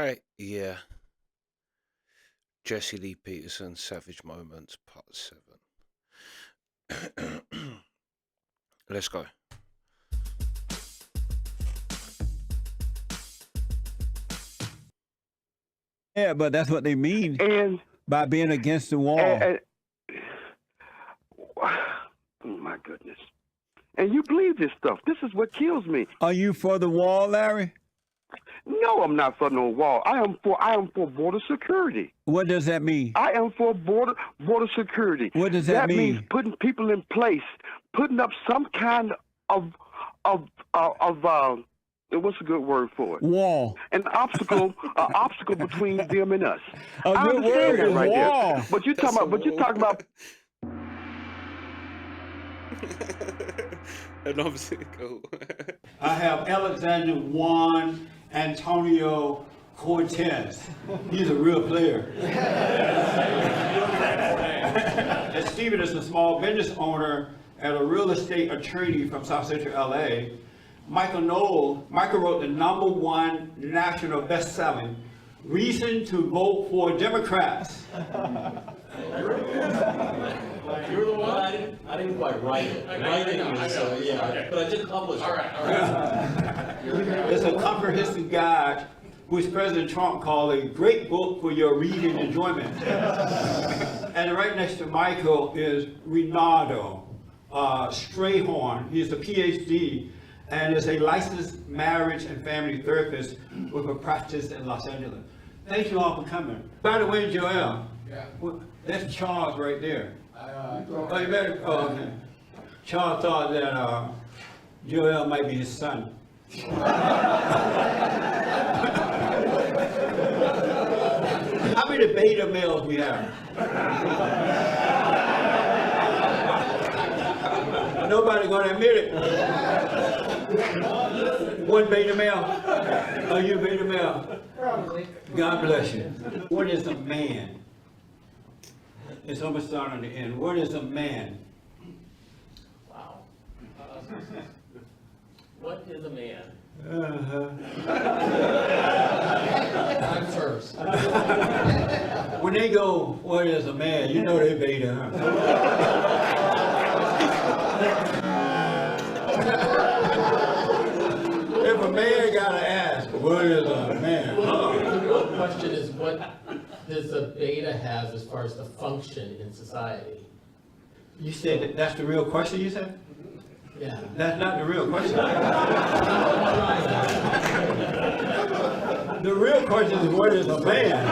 right, yeah. Jesse Lee Peterson, Savage Moments, Part 7. Let's go. Yeah, but that's what they mean And by being against the wall. Oh my goodness. And you believe this stuff. This is what kills me. Are you for the wall, Larry? No, I'm not for no wall. I am for border security. What does that mean? I am for border security. What does that mean? That means putting people in place, putting up some kind of what's a good word for it? Wall. An obstacle between them and us. A I good understand word that is right wall. there. But you're talking about. An obstacle. I have Alexander Juan Antonio Cortez. He's a real player. And Stephen is a small business owner and a real estate attorney from South Central LA. Michael wrote the #1 national best-selling Reason to Vote for Democrats. You're the one? I didn't quite write it. Writing is, yeah, but I did publish it. All right. It's a comprehensive guide which President Trump called a great book for your reading enjoyment. And right next to Michael is Renato Strayhorn. He's a PhD and is a licensed marriage and family therapist with a practice in Los Angeles. Thank you all for coming. By the way, Joel, that's Charles right there. Oh, you better, okay. Charles thought that Joel might be his son. How many beta males we have? Nobody gonna admit it. One beta male? Are you a beta male? Probably. God bless you. What is a man? It's almost starting on the end. What is a man? Wow. What is a man? I'm first. When they go, what is a man? You know they beta, huh? If a man gotta ask, what is a man? The real question is, what does a beta have as far as the function in society? You said that's the real question, you said? Yeah. That's not the real question. The real question is, what is a man?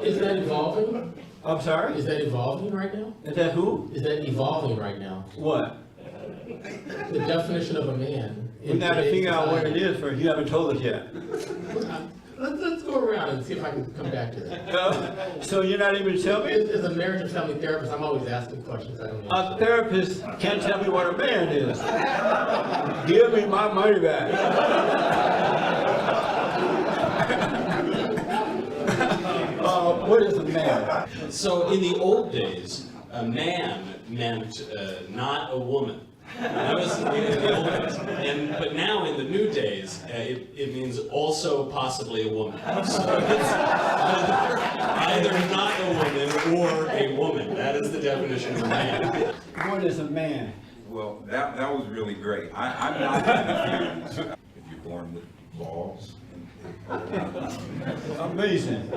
Is that evolving? I'm sorry? Is that evolving right now? Is that who? Is that evolving right now? What? The definition of a man. We gotta figure out what it is first. You haven't told us yet. Let's go around and see if I can come back to that. So you're not even telling me? As a marriage and family therapist, I'm always asking questions I don't know. A therapist can't tell me what a man is. Give me my money back. What is a man? So in the old days, a man meant not a woman. That was in the old days. But now in the new days, it means also possibly a woman. So it's either not a woman or a woman. That is the definition of a man. What is a man? Well, that was really great. I'm not confused. If you're born with balls. Amazing.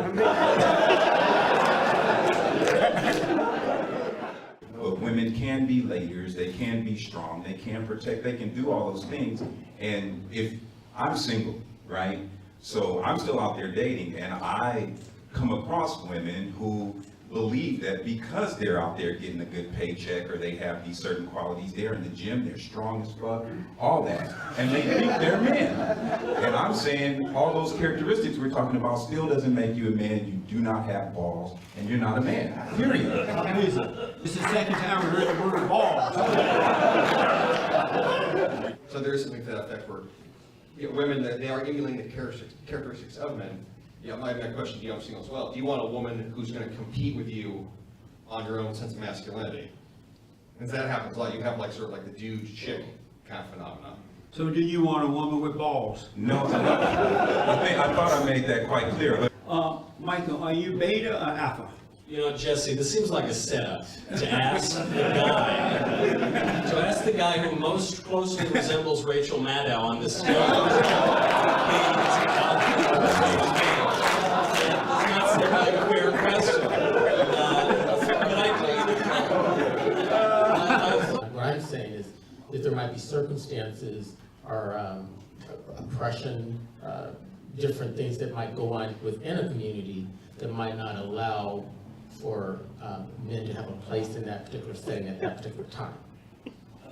But women can be leaders, they can be strong, they can protect, they can do all those things. And if I'm single, right? So I'm still out there dating, and I come across women who believe that because they're out there getting a good paycheck or they have these certain qualities, they're in the gym, they're strong as fuck, all that, and they think they're men. And I'm saying all those characteristics we're talking about still doesn't make you a man. You do not have balls, and you're not a man, period. Amazing. It's the second time we heard the word balls. So there is something to that effect where women, they are emulating the characteristics of men. Yeah, my question to you, I'm single as well. Do you want a woman who's going to compete with you on your own sense of masculinity? Because that happens a lot. You have like sort of like the dude chick kind of phenomenon. So do you want a woman with balls? No, I thought I made that quite clear. Michael, are you beta or alpha? You know, Jesse, this seems like a setup to ask the guy who most closely resembles Rachel Maddow on this scale. It's not seem like a fair question. What I'm saying is that there might be circumstances or oppression, different things that might go on within a community that might not allow for men to have a place in that particular setting at that particular time.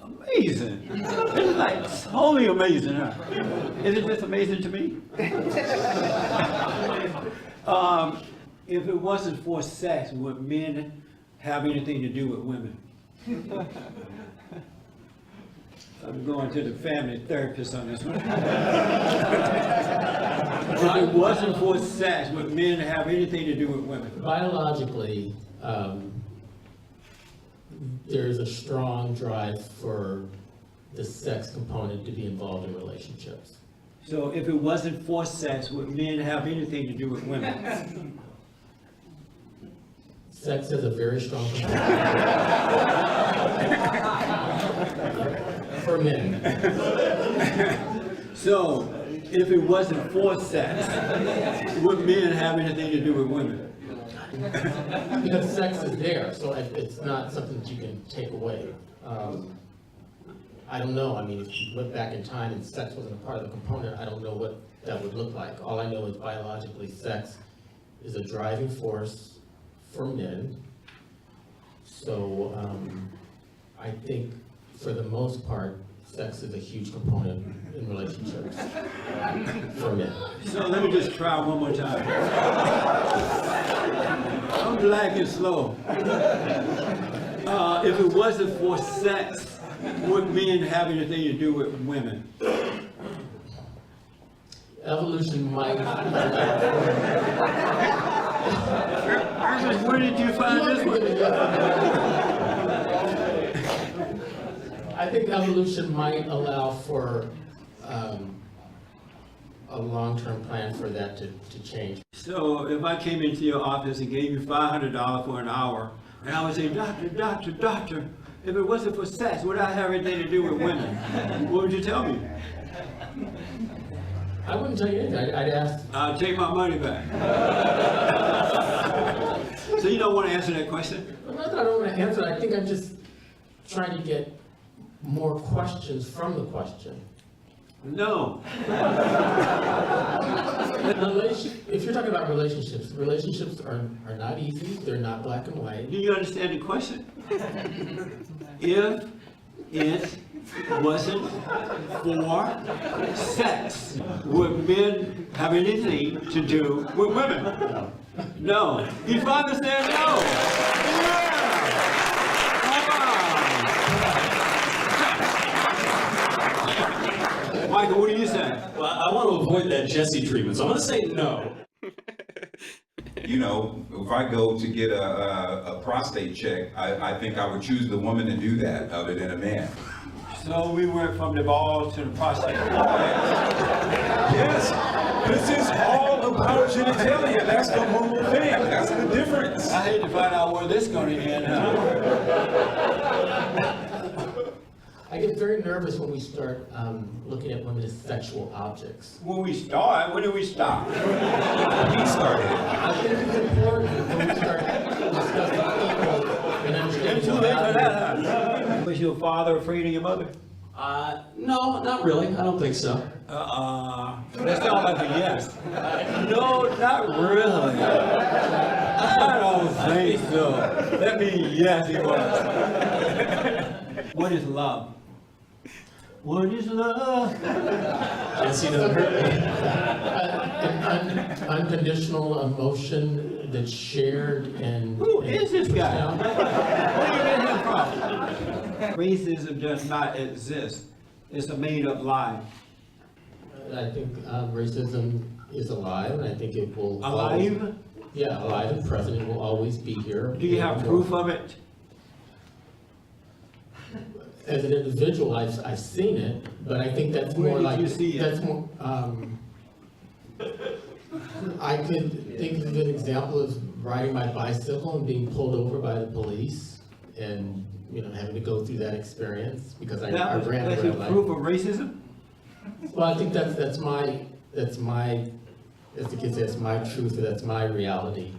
Amazing. It's like totally amazing, huh? Isn't this amazing to me? If it wasn't for sex, would men have anything to do with women? I'm going to the family therapist on this one. If it wasn't for sex, would men have anything to do with women? Biologically, there's a strong drive for the sex component to be involved in relationships. So if it wasn't for sex, would men have anything to do with women? Sex has a very strong component for men. So if it wasn't for sex, would men have anything to do with women? Because sex is there, so it's not something that you can take away. I don't know, I mean, if you went back in time and sex wasn't a part of the component, I don't know what that would look like. All I know is biologically, sex is a driving force for men. So I think for the most part, sex is a huge component in relationships for men. So let me just try one more time. I'm black and slow. If it wasn't for sex, would men have anything to do with women? Evolution might. Where did you find this one? I think evolution might allow for a long-term plan for that to change. So if I came into your office and gave you $500 for an hour, and I would say, doctor, if it wasn't for sex, would I have anything to do with women? What would you tell me? I wouldn't tell you anything. I'd ask. I'll take my money back. So you don't want to answer that question? Well, not that I don't want to answer it. I think I'm just trying to get more questions from the question. No. If you're talking about relationships are not easy. They're not black and white. Do you understand the question? If it wasn't for sex, would men have anything to do with women? No. Your father said no. Yeah. Michael, what do you say? Well, I want to avoid that Jesse treatment, so I'm going to say no. You know, if I go to get a prostate check, I think I would choose the woman to do that other than a man. So we went from the balls to the prostate. Yes, this is all about genitalia. That's the whole thing. That's the difference. I hate to find out where this is going to end up. I get very nervous when we start looking at women as sexual objects. When we start, when do we stop? He started. I think it's important when we start discussing people and understanding Too what late for happens. that. Was your father afraid of your mother? No, not really. I don't think so. That sounds like a yes. No, not really. I don't think so. That means yes, he was. What is love? What is love? Jesse doesn't hurt me. An unconditional emotion that's shared and. Who is this guy? Yeah. Where you get him from? Racism does not exist. It's a made-up lie. I think racism is alive, and I think it will. Alive? Yeah, alive and present. It will always be here. Do you have proof of it? as an individual, I've seen it, but I think that's Where more did like, you see it? that's more, I could think of an example of riding my bicycle and being pulled over by the police and, you know, having to go through that experience because I That was ran a actually red light. proof of racism? Well, I think that's my, as the kids say, that's my truth, or that's my reality.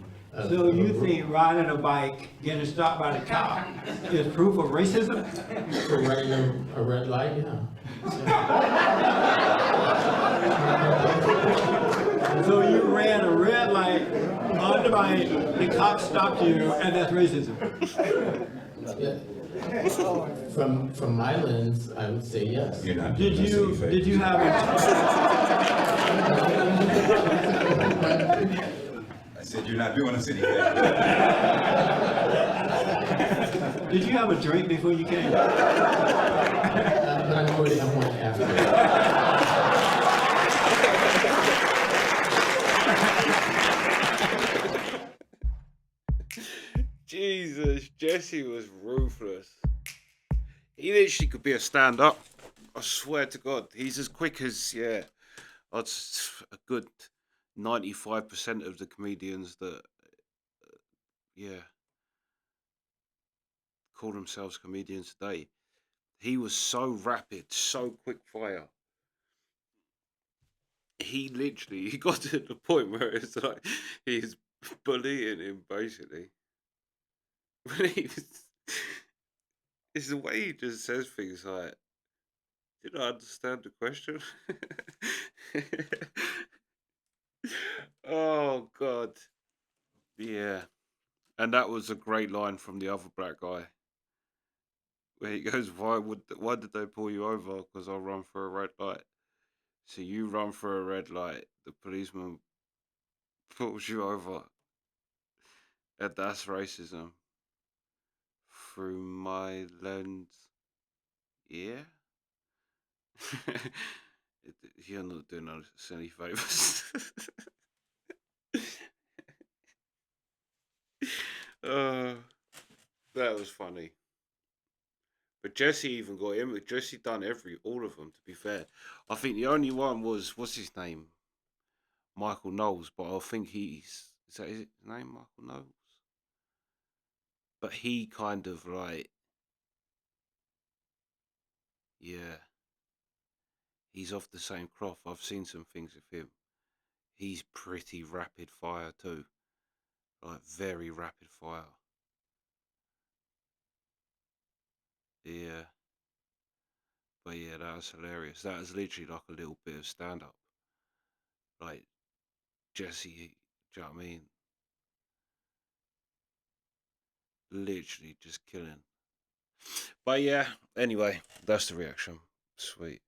So you think riding a bike, getting stopped by the cop is proof of racism? For running a red light, yeah. So you ran a red light on the bike, the cop stopped you, and that's racism? Yeah. From my lens, I would say yes. You're not Did doing us any favors. you have I said, you're not doing us any favors. did you have a drink before you came? But I'm already on one after. Jesus, Jesse was ruthless. He literally could be a stand-up. I swear to God, he's as quick as a good 95% of the comedians that call themselves comedians today. He was so rapid, so quick fire. He got to the point where it's like he's bullying him basically. When it's the way he just says things like, "Did I understand the question?" Oh God, yeah. And that was a great line from the other black guy, where he goes, why did they pull you over? Because I run for a red light." So you run for a red light, the policeman pulls you over, and that's racism. Through my lens, yeah. You're not doing us any favors. uh, that was funny. But Jesse even got him. Jesse done all of them. To be fair, I think the only one was what's his name, Michael Knowles. But I think is that his name, Michael Knowles. But he kind of like, yeah, he's off the same cloth. I've seen some things with him. He's pretty rapid fire too, like very rapid fire. Yeah, but yeah, that was hilarious. That was literally like a little bit of stand up. Like Jesse, do you know what I mean? Literally just killing. But yeah, anyway, that's the reaction. Sweet.